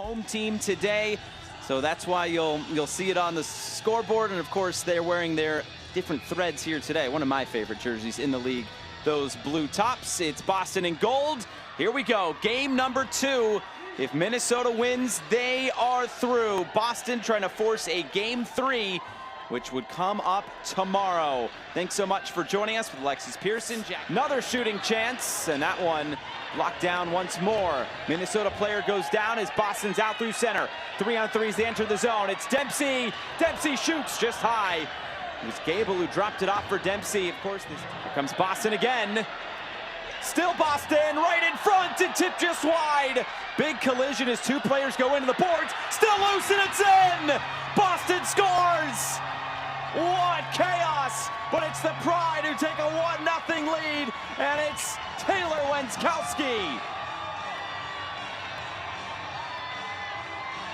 home team today, so that's why you'll see it on the scoreboard. And of course, they're wearing their different threads here today. One of my favorite jerseys in the league, those blue tops. It's Boston in gold. Here we go, game number 2. If Minnesota wins, they are through. Boston trying to force a game 3, which would come up tomorrow. Thanks so much for joining us with Alexis Pearson. Another shooting chance, and that one blocked down once more. Minnesota player goes down as Boston's out through center. 3-on-3 as they enter the zone. It's Dempsey. Dempsey shoots just high. It was Gable who dropped it off for Dempsey. Of course, here comes Boston again. Still Boston, right in front, and tip just wide. Big collision as two players go into the boards. Still loose, and it's in! Boston scores! What chaos! But it's the Pride who take a 1-0 lead, and it's Taylor Wenskowski.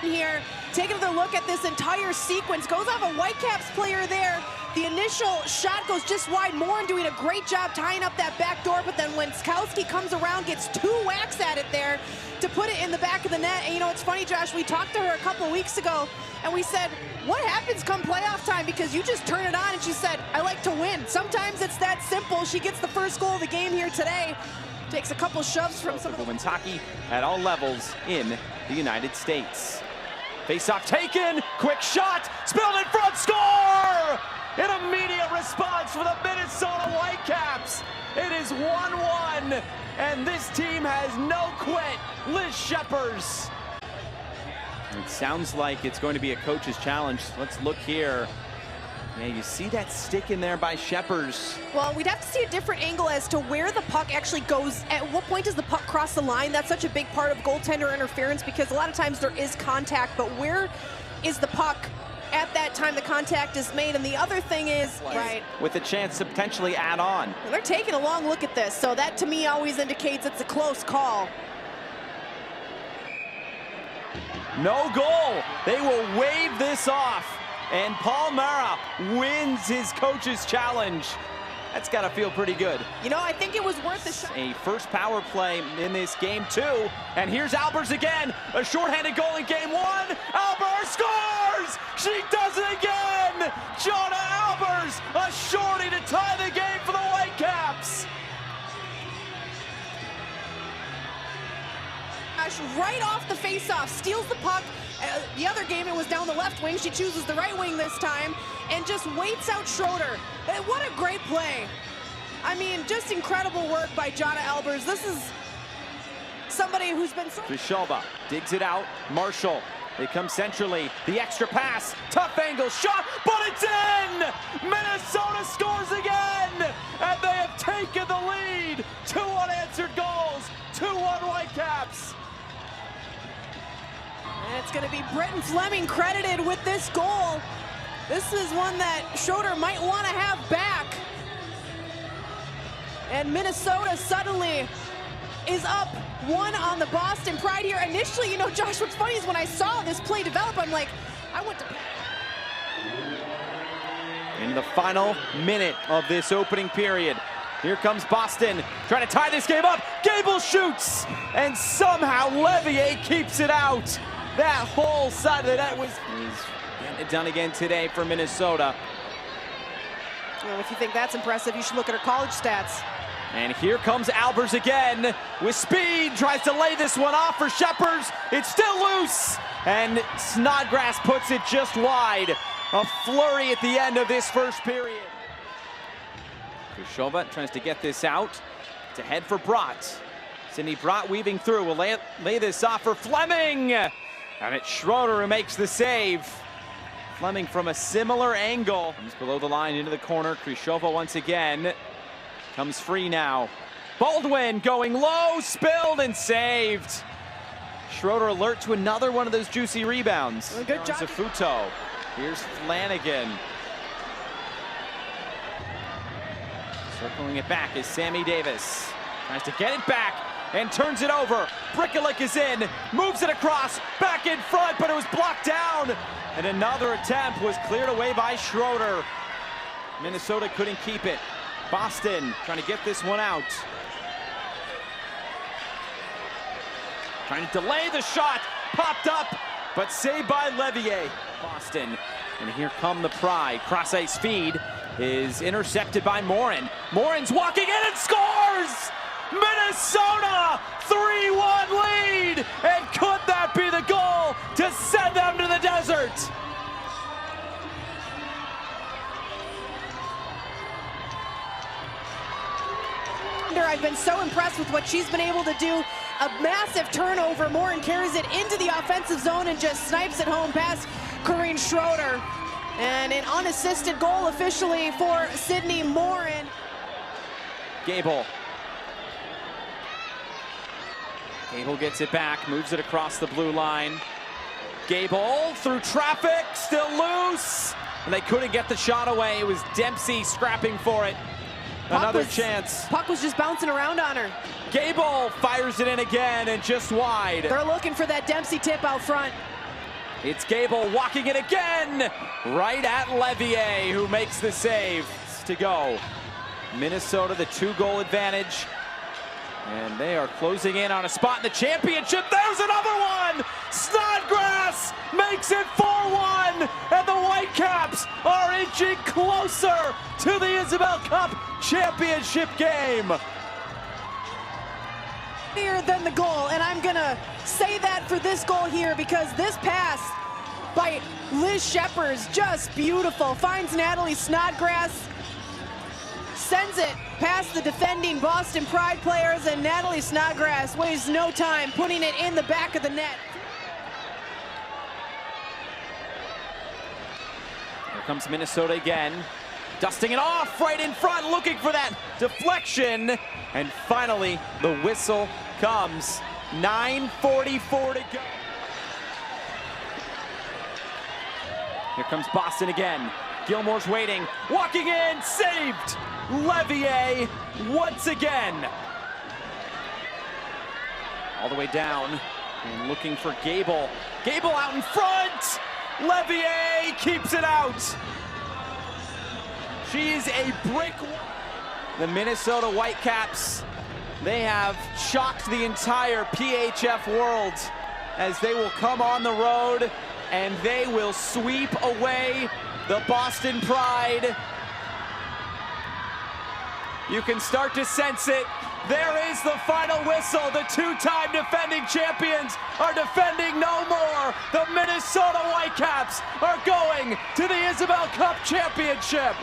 Here, taking a look at this entire sequence, goes off a Whitecaps player there. The initial shot goes just wide. Morin doing a great job tying up that back door, but then Wenskowski comes around, gets 2 whacks at it there to put it in the back of the net. And you know, it's funny, Josh, we talked to her a couple weeks ago, and we said, what happens come playoff time? Because you just turn it on, and she said, I like to win. Sometimes it's that simple. She gets the first goal of the game here today. Takes a couple shoves from some of the women's hockey at all levels in the United States. Face-off taken, quick shot, spilled in front, score! An immediate response for the Minnesota Whitecaps. It is 1-1, and this team has no quit. Liz Scheppers. It sounds like it's going to be a coach's challenge. Let's look here. Yeah, you see that stick in there by Scheppers. Well, we'd have to see a different angle as to where the puck actually goes. At what point does the puck cross the line? That's such a big part of goaltender interference, because a lot of times there is contact, but where is the puck at that time the contact is made? And the other thing is, right, with a chance to potentially add on. Well, they're taking a long look at this, so that to me always indicates it's a close call. No goal. They will wave this off. And Paul Mara wins his coach's challenge. That's got to feel pretty good. You know, I think it was worth a shot. A first power play in this game 2. And here's Albers again. A shorthanded goal in game 1. Albers scores! She does it again! Jonna Albers, a shorty to tie the game for the Whitecaps. Right off the faceoff, steals the puck. The other game, it was down the left wing. She chooses the right wing this time and just waits out Schroeder. What a great play. I mean, just incredible work by Jonna Albers. This is somebody who's been so... Vishalba digs it out. Marshall, they come centrally. The extra pass, tough angle, shot, but it's in! Minnesota scores again! And they have taken the lead. 2 unanswered goals, 2-1 Whitecaps. And it's going to be Britton Fleming credited with this goal. This is one that Schroeder might want to have back. And Minnesota suddenly is up 1 on the Boston Pride here. Initially, you know, Josh, what's funny is when I saw this play develop, I'm like, I want to... In the final minute of this opening period, here comes Boston trying to tie this game up. Gable shoots, and somehow Levier keeps it out. That whole side of the net was getting it done again today for Minnesota. Well, if you think that's impressive, you should look at her college stats. And here comes Albers again with speed, tries to lay this one off for Scheppers. It's still loose, and Snodgrass puts it just wide. A flurry at the end of this first period. Kushova tries to get this out to head for Brott. Sydney Brott weaving through, will lay this off for Fleming. And it's Schroeder who makes the save. Fleming from a similar angle. Comes below the line into the corner. Kushova once again comes free now. Baldwin going low, spilled and saved. Schroeder alert to another one of those juicy rebounds. Well, good job. Zafuto. Here's Flanagan. Circling it back is Sammy Davis. Tries to get it back and turns it over. Brickulick is in, moves it across, back in front, but it was blocked down. And another attempt was cleared away by Schroeder. Minnesota couldn't keep it. Boston trying to get this one out. Trying to delay the shot, popped up, but saved by Levier. Boston, and here come the Pride. Cross-ice feed is intercepted by Morin. Morin's walking in and scores! Minnesota, 3-1 lead! And could that be the goal to send them to the desert? I've been so impressed with what she's been able to do. A massive turnover. Morin carries it into the offensive zone and just snipes it home past Corrine Schroeder. And an unassisted goal officially for Sydney Morin. Gable. Gable gets it back, moves it across the blue line. Gable through traffic, still loose. And they couldn't get the shot away. It was Dempsey scrapping for it. Another chance. Puck was just bouncing around on her. Gable fires it in again and just wide. They're looking for that Dempsey tip out front. It's Gable walking it again, right at Levier, who makes the save. To go. Minnesota, the 2-goal advantage. And they are closing in on a spot in the championship. There's another one! Snodgrass makes it 4-1, and the Whitecaps are inching closer to the Isabel Cup championship game. Than the goal, and I'm gonna say that for this goal here because this pass by Liz Shepard's just beautiful. Finds Natalie Snodgrass, sends it past the defending Boston Pride players, and Natalie Snodgrass wastes no time putting it in the back of the net. Here comes Minnesota again, dusting it off right in front, looking for that deflection, and finally the whistle comes. 9:44 to go. Here comes Boston again. Gilmore's waiting, walking in, saved. Levier once again. All the way down and looking for Gable. Gable out in front. Levier keeps it out. She's a brick. The Minnesota Whitecaps, they have shocked the entire PHF world as they will come on the road and they will sweep away the Boston Pride. You can start to sense it. There is the final whistle. The two-time defending champions are defending no more. The Minnesota Whitecaps are going to the Isabel Cup championship.